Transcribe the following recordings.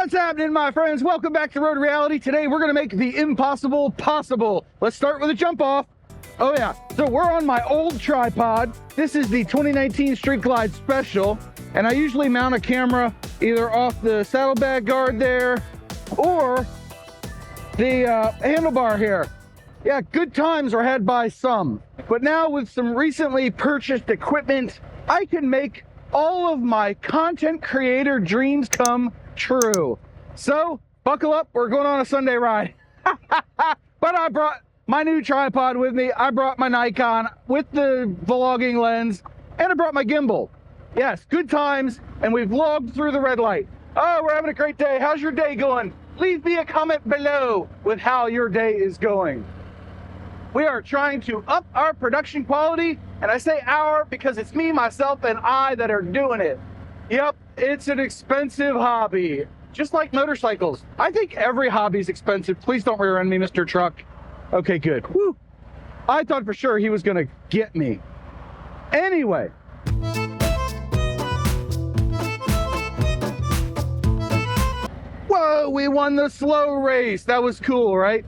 What's happening, my friends? Welcome back to Road Reality. Today we're gonna make the impossible possible. Let's start with a jump off. Oh yeah, so we're on my old tripod. This is the 2019 Street Glide Special, and I usually mount a camera either off the saddlebag guard there or the handlebar here. Yeah, good times are had by some, but now with some recently purchased equipment, I can make all of my content creator dreams come true. So buckle up, we're going on a Sunday ride. But I brought my new tripod with me. I brought my Nikon with the vlogging lens, and I brought my gimbal. Yes, good times, and we've vlogged through the red light. Oh, we're having a great day. How's your day going? Leave me a comment below with how your day is going. We are trying to up our production quality, and I say our because it's me, myself, and I that are doing it. Yep, it's an expensive hobby, just like motorcycles. I think every hobby is expensive. Please don't rear end me, Mr. Truck. Okay, good. Woo. I thought for sure he was gonna get me. Anyway. Whoa, we won the slow race. That was cool, right?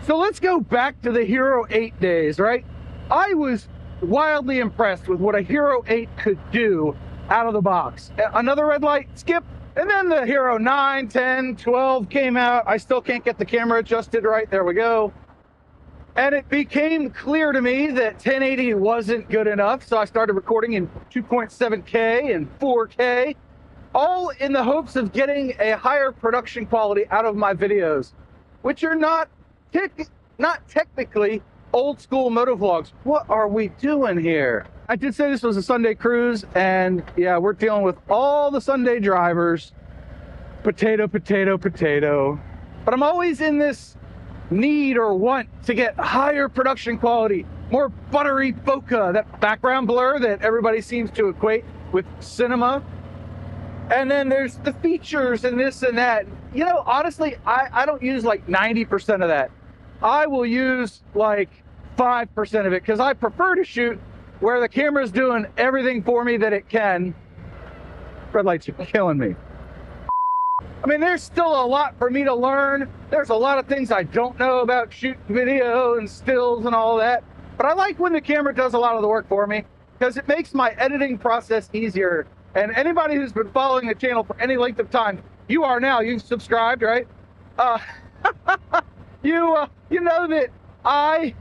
So let's go back to the Hero 8 days, right? I was wildly impressed with what a Hero 8 could do out of the box. Another red light, skip, and then the Hero 9, 10, 12 came out. I still can't get the camera adjusted right. There we go. And it became clear to me that 1080 wasn't good enough, so I started recording in 2.7K and 4K, all in the hopes of getting a higher production quality out of my videos, which are not technically old school motovlogs. What are we doing here? I did say this was a Sunday cruise, and yeah, we're dealing with all the Sunday drivers. Potato, potato, potato. But I'm always in this need or want to get higher production quality, more buttery bokeh, that background blur that everybody seems to equate with cinema. And then there's the features and this and that. You know, honestly, I don't use like 90% of that. I will use like 5% of it because I prefer to shoot where the camera's doing everything for me that it can. Red lights are killing me. I mean, there's still a lot for me to learn. There's a lot of things I don't know about shooting video and stills and all that. But I like when the camera does a lot of the work for me because it makes my editing process easier. And anybody who's been following the channel for any length of time, you are now, you've subscribed, right? You know that I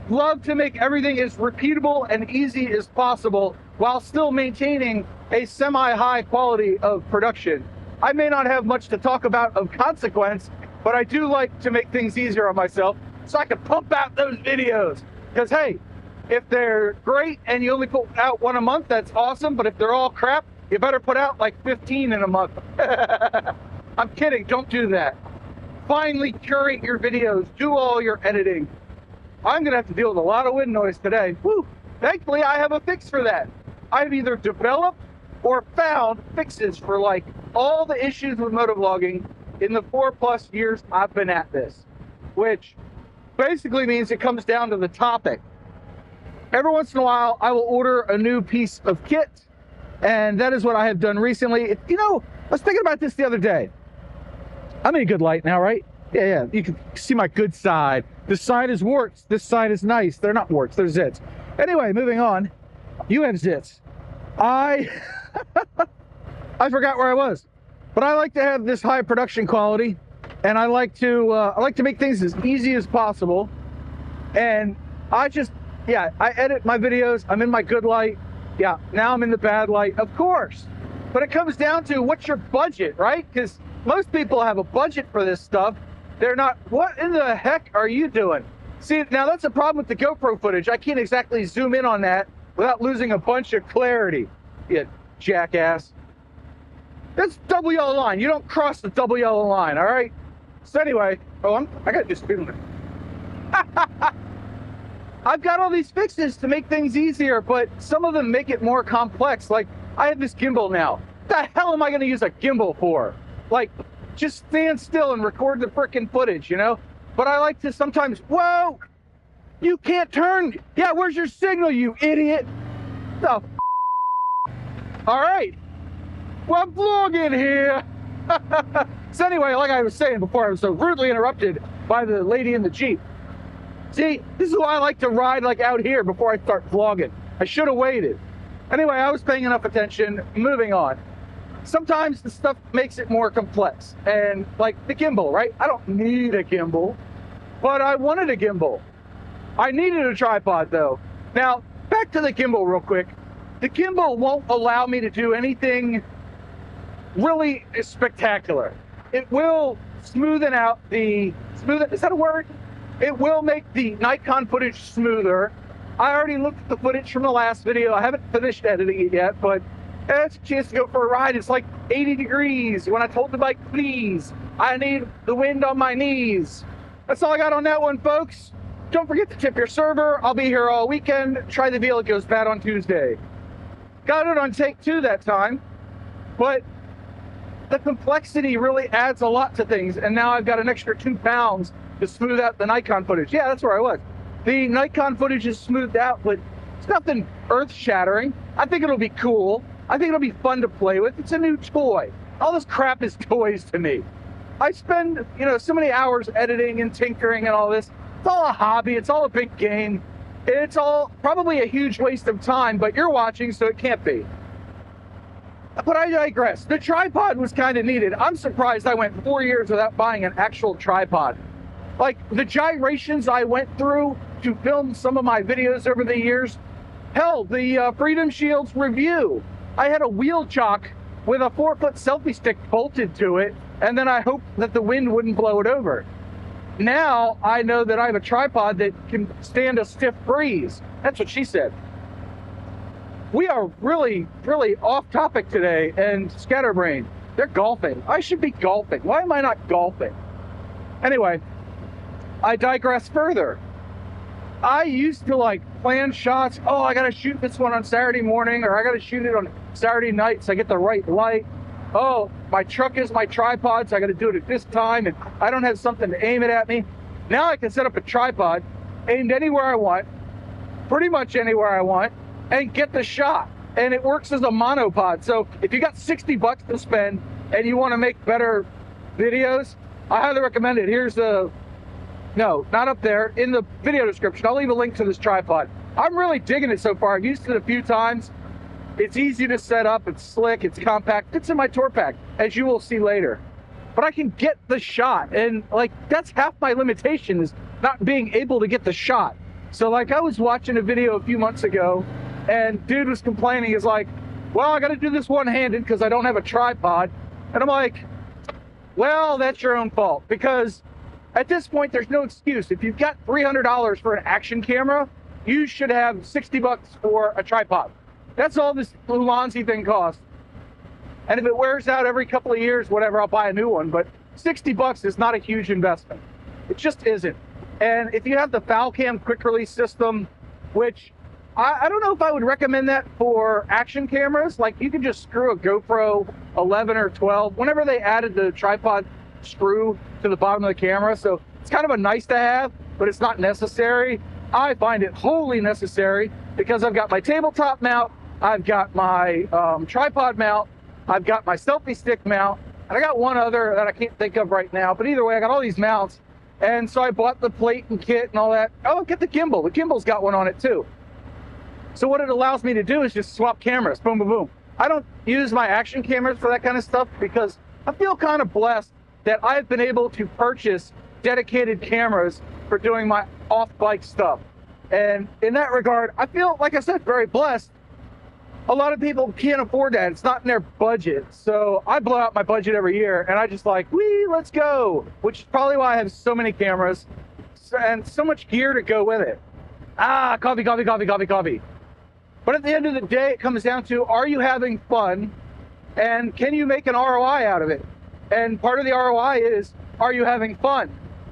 love to make everything as repeatable and easy as possible while still maintaining a semi-high quality of production. I may not have much to talk about of consequence, but I do like to make things easier on myself so I can pump out those videos. Because hey, if they're great and you only put out one a month, that's awesome. But if they're all crap, you better put out like 15 in a month. I'm kidding, don't do that. Finally curate your videos, do all your editing. I'm gonna have to deal with a lot of wind noise today. Woo! Thankfully, I have a fix for that. I've either developed or found fixes for like all the issues with motovlogging in the 4+ years I've been at this, which basically means it comes down to the topic. Every once in a while, I will order a new piece of kit, and that is what I have done recently. You know, I was thinking about this the other day. I'm in a good light now, right? Yeah, you can see my good side. This side is warts, this side is nice. They're not warts, they're zits. Anyway, moving on. You have zits. I forgot where I was, but I like to have this high production quality, and I like to make things as easy as possible. And I edit my videos. I'm in my good light. Yeah, now I'm in the bad light, of course. But it comes down to what's your budget, right? Because most people have a budget for this stuff. They're not, what in the heck are you doing? See, now that's a problem with the GoPro footage. I can't exactly zoom in on that without losing a bunch of clarity, you jackass. That's double yellow line. You don't cross the double yellow line, all right? So anyway, I got to do speed limit. I've got all these fixes to make things easier, but some of them make it more complex. Like, I have this gimbal now. What the hell am I going to use a gimbal for? Like, just stand still and record the frickin' footage, you know? But I like to sometimes, whoa, you can't turn. Yeah, where's your signal, you idiot? The f. All right, well, I'm vlogging here. So anyway, like I was saying before, I was so rudely interrupted by the lady in the Jeep. See, this is why I like to ride like out here before I start vlogging. I should have waited. Anyway, I was paying enough attention, moving on. Sometimes the stuff makes it more complex. And like the gimbal, right? I don't need a gimbal, but I wanted a gimbal. I needed a tripod though. Now, back to the gimbal real quick. The gimbal won't allow me to do anything really spectacular. It will smoothen out the, is that a word? It will make the Nikon footage smoother. I already looked at the footage from the last video. I haven't finished editing it yet, but it's a chance to go for a ride. It's like 80 degrees. When I told the bike, please, I need the wind on my knees. That's all I got on that one, folks. Don't forget to tip your server. I'll be here all weekend. Try the deal. It goes bad on Tuesday. Got it on take 2 that time, but the complexity really adds a lot to things. And now I've got an extra 2 pounds to smooth out the Nikon footage. Yeah, that's where I was. The Nikon footage is smoothed out, but it's nothing earth-shattering. I think it'll be cool. I think it'll be fun to play with. It's a new toy. All this crap is toys to me. I spend, so many hours editing and tinkering and all this. It's all a hobby. It's all a big game. It's all probably a huge waste of time, but you're watching, so it can't be. But I digress. The tripod was kind of needed. I'm surprised I went 4 years without buying an actual tripod. Like the gyrations I went through to film some of my videos over the years. Hell, the Freedom Shields review. I had a wheel chock with a 4-foot selfie stick bolted to it, and then I hoped that the wind wouldn't blow it over. Now I know that I have a tripod that can stand a stiff breeze. That's what she said. We are really, really off topic today, and scatterbrained. They're golfing. I should be golfing. Why am I not golfing? Anyway, I digress further. I used to like plan shots. Oh, I gotta shoot this one on Saturday morning, or I gotta shoot it on Saturday night so I get the right light. Oh, my truck is my tripod, so I gotta do it at this time, and I don't have something to aim it at me. Now I can set up a tripod, aimed anywhere I want, pretty much anywhere I want, and get the shot. And it works as a monopod. So if you got 60 bucks to spend and you want to make better videos, I highly recommend it. Here's the, no, not up there, in the video description. I'll leave a link to this tripod. I'm really digging it so far. I've used it a few times. It's easy to set up, it's slick, it's compact, it's in my tour pack, as you will see later. But I can get the shot, and like, that's half my limitation, is not being able to get the shot. So like, I was watching a video a few months ago, and dude was complaining, he's like, well, I gotta do this one-handed because I don't have a tripod. And I'm like, well, that's your own fault, because at this point, there's no excuse. If you've got $300 for an action camera, you should have 60 bucks for a tripod. That's all this Ulanzi thing costs. And if it wears out every couple of years, whatever, I'll buy a new one. But 60 bucks is not a huge investment. It just isn't. And if you have the FowlCam quick release system, which I don't know if I would recommend that for action cameras. Like, you can just screw a GoPro 11 or 12 whenever they added the tripod screw to the bottom of the camera. So it's kind of a nice to have, but it's not necessary. I find it wholly necessary because I've got my tabletop mount, I've got my tripod mount, I've got my selfie stick mount, and I got one other that I can't think of right now. But either way, I got all these mounts. And so I bought the plate and kit and all that. Oh, get the gimbal. The gimbal's got one on it too. So what it allows me to do is just swap cameras. Boom, boom, boom. I don't use my action cameras for that kind of stuff because I feel kind of blessed that I've been able to purchase dedicated cameras for doing my off-bike stuff. And in that regard, I feel, like I said, very blessed. A lot of people can't afford that. It's not in their budget. So I blow out my budget every year and I just like, wee, let's go. Which is probably why I have so many cameras and so much gear to go with it. Ah, coffee, coffee, coffee, coffee, coffee. But at the end of the day, it comes down to, are you having fun? And can you make an ROI out of it? And part of the ROI is, are you having fun?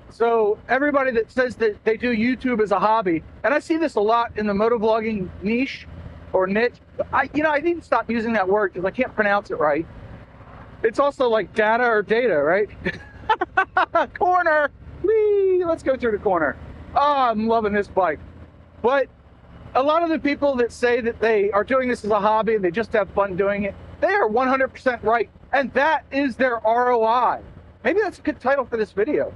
So everybody that says that they do YouTube as a hobby, and I see this a lot in the motovlogging niche or niche. I need to stop using that word because I can't pronounce it right. It's also like data or data, right? Corner, whee, let's go through the corner. Oh, I'm loving this bike. But a lot of the people that say that they are doing this as a hobby and they just have fun doing it, they are 100% right And that is their ROI. Maybe that's a good title for this video.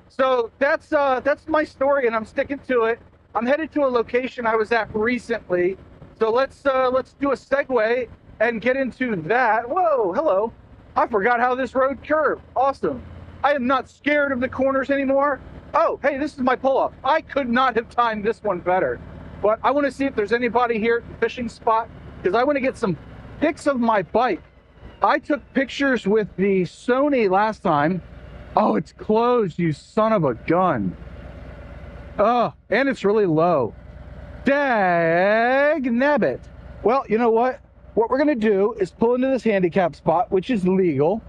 So that's my story, and I'm sticking to it. I'm headed to a location I was at recently. So let's do a segue and get into that. Whoa, hello. I forgot how this road curved. Awesome. I am not scared of the corners anymore. Oh, hey, this is my pull-up. I could not have timed this one better. But I want to see if there's anybody here at the fishing spot, because I want to get some pics of my bike. I took pictures with the Sony last time. Oh, it's closed, you son of a gun. Oh, and it's really low. Dag nabbit. Well, you know what? What we're gonna do is pull into this handicap spot, which is legal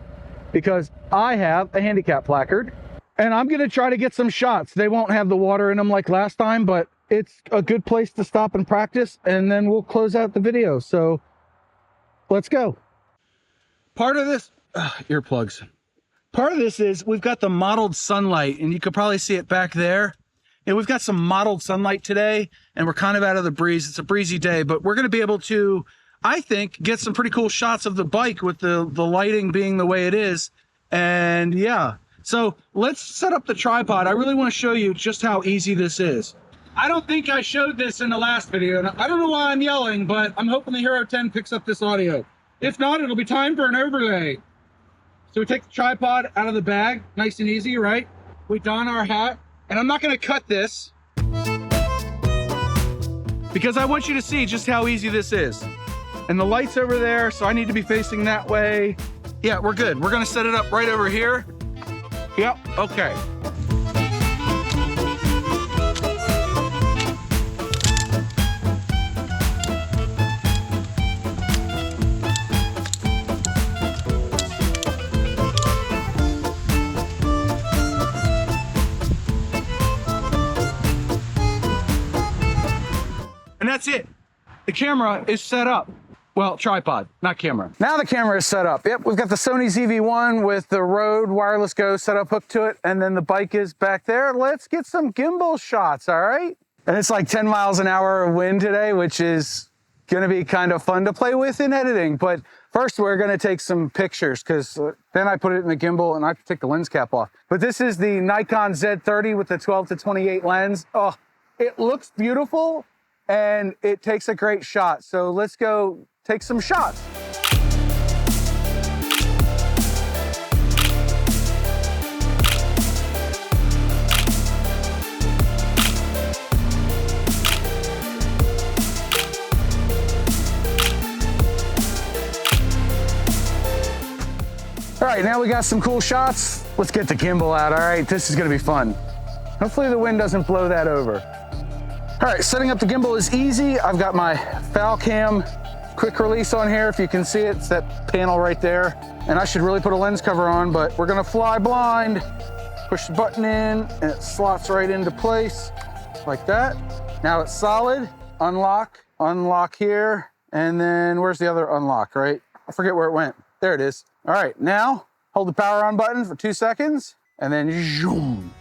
because I have a handicap placard, and I'm gonna try to get some shots. They won't have the water in them like last time, but it's a good place to stop and practice, and then we'll close out the video. So let's go. Part of this, earplugs. Part of this is we've got the mottled sunlight, and you could probably see it back there. And we've got some mottled sunlight today, and we're kind of out of the breeze. It's a breezy day, but we're going to be able to, I think, get some pretty cool shots of the bike with the lighting being the way it is. And yeah, so let's set up the tripod. I really want to show you just how easy this is. I don't think I showed this in the last video, and I don't know why I'm yelling, but I'm hoping the Hero 10 picks up this audio. If not, it'll be time for an overlay. So we take the tripod out of the bag, nice and easy, right? We don our hat, and I'm not gonna cut this because I want you to see just how easy this is. And the light's over there, so I need to be facing that way. Yeah, we're good. We're gonna set it up right over here. Yep, okay. And that's it. The camera is set up. Well, tripod, not camera. Now the camera is set up. Yep, we've got the Sony ZV-1 with the Rode Wireless Go set up hooked to it, and then the bike is back there. Let's get some gimbal shots, all right? And it's like 10 miles an hour of wind today, which is gonna be kind of fun to play with in editing. But first we're gonna take some pictures, because then I put it in the gimbal and I have to take the lens cap off. But this is the Nikon Z30 with the 12-28 lens. Oh, it looks beautiful. And it takes a great shot. So let's go take some shots. All right, now we got some cool shots. Let's get the gimbal out, all right? This is gonna be fun. Hopefully the wind doesn't blow that over. All right, setting up the gimbal is easy. I've got my Falcam quick release on here. If you can see it, it's that panel right there. And I should really put a lens cover on, but we're gonna fly blind. Push the button in and it slots right into place like that. Now it's solid, unlock here. And then where's the other unlock, right? I forget where it went. There it is. All right, now hold the power on button for 2 seconds and then zoom.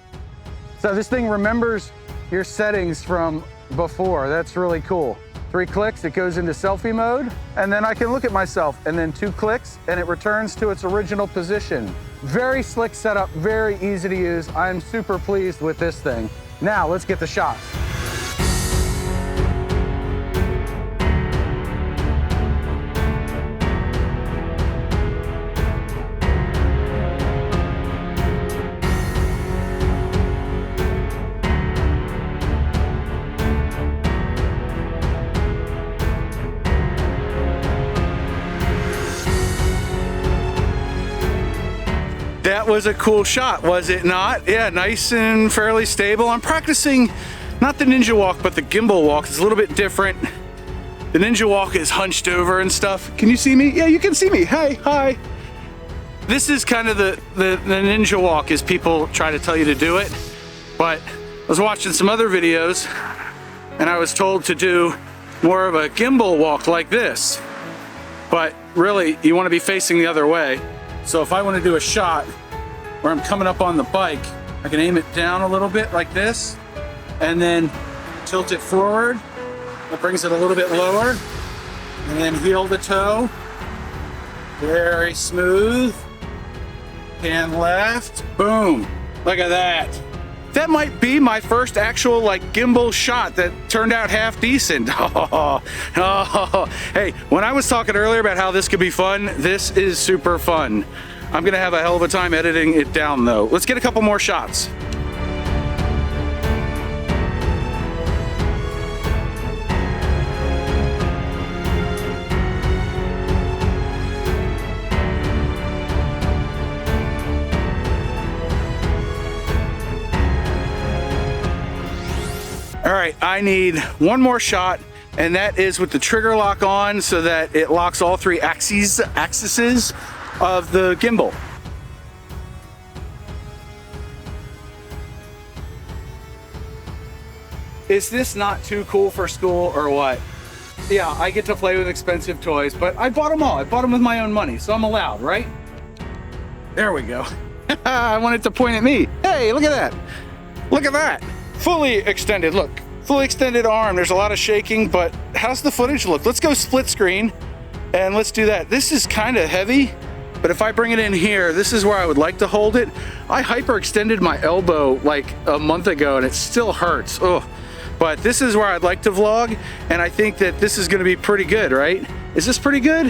So this thing remembers your settings from before. That's really cool. 3 clicks, it goes into selfie mode, and then I can look at myself, and then 2 clicks, and it returns to its original position. Very slick setup, very easy to use. I'm super pleased with this thing. Now, let's get the shots. That was a cool shot, was it not? Yeah, nice and fairly stable. I'm practicing not the ninja walk, but the gimbal walk. It's a little bit different. The ninja walk is hunched over and stuff. Can you see me? Yeah, you can see me. Hey, hi. This is kind of the ninja walk as people try to tell you to do it. But I was watching some other videos and I was told to do more of a gimbal walk like this. But really, you want to be facing the other way. So if I want to do a shot where I'm coming up on the bike, I can aim it down a little bit like this and then tilt it forward. That brings it a little bit lower, and then heel the toe Very smooth. Pan left. Boom. Look at that. That might be my first actual like gimbal shot that turned out half decent. Hey, when I was talking earlier about how this could be fun, this is super fun. I'm gonna have a hell of a time editing it down though. Let's get a couple more shots. All right, I need one more shot, and that is with the trigger lock on so that it locks all three axes of the gimbal. Is this not too cool for school or what? Yeah, I get to play with expensive toys, but I bought them all. I bought them with my own money, so I'm allowed, right? There we go. I want it to point at me. Hey, look at that. Look at that. Fully extended, look, fully extended arm. There's a lot of shaking, but how's the footage look? Let's go split screen and let's do that. This is kind of heavy, but if I bring it in here, this is where I would like to hold it. I hyperextended my elbow like a month ago and it still hurts. Oh, but this is where I'd like to vlog, and I think that this is gonna be pretty good, right? Is this pretty good?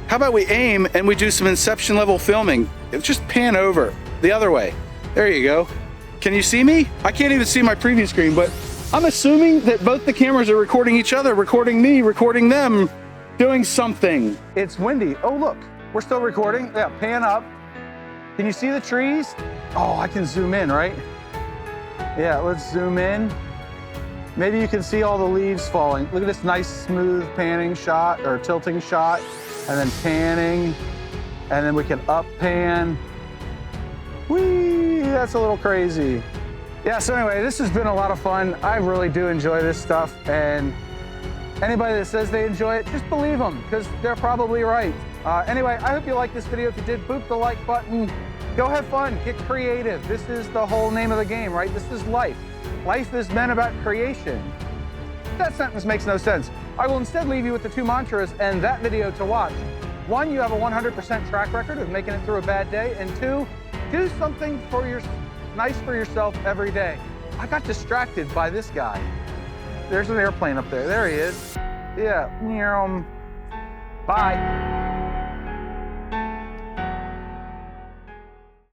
How about we aim and we do some Inception level filming? Just pan over the other way. There you go. Can you see me? I can't even see my preview screen, but I'm assuming that both the cameras are recording each other, recording me, recording them, doing something. It's windy. Oh, look, we're still recording. Yeah, pan up. Can you see the trees? Oh, I can zoom in, right? Yeah, let's zoom in. Maybe you can see all the leaves falling. Look at this nice smooth panning shot or tilting shot, and then panning, and then we can up pan. Whee, that's a little crazy. Yeah, so anyway, this has been a lot of fun. I really do enjoy this stuff, and anybody that says they enjoy it, just believe them, because they're probably right. Anyway, I hope you liked this video. If you did, boop the like button. Go have fun, get creative. This is the whole name of the game, right? This is life. Life is meant about creation. That sentence makes no sense. I will instead leave you with the two mantras and that video to watch. One, you have a 100% track record of making it through a bad day, and two, do something nice for yourself every day. I got distracted by this guy. There's an airplane up there. There he is. Yeah. Bye.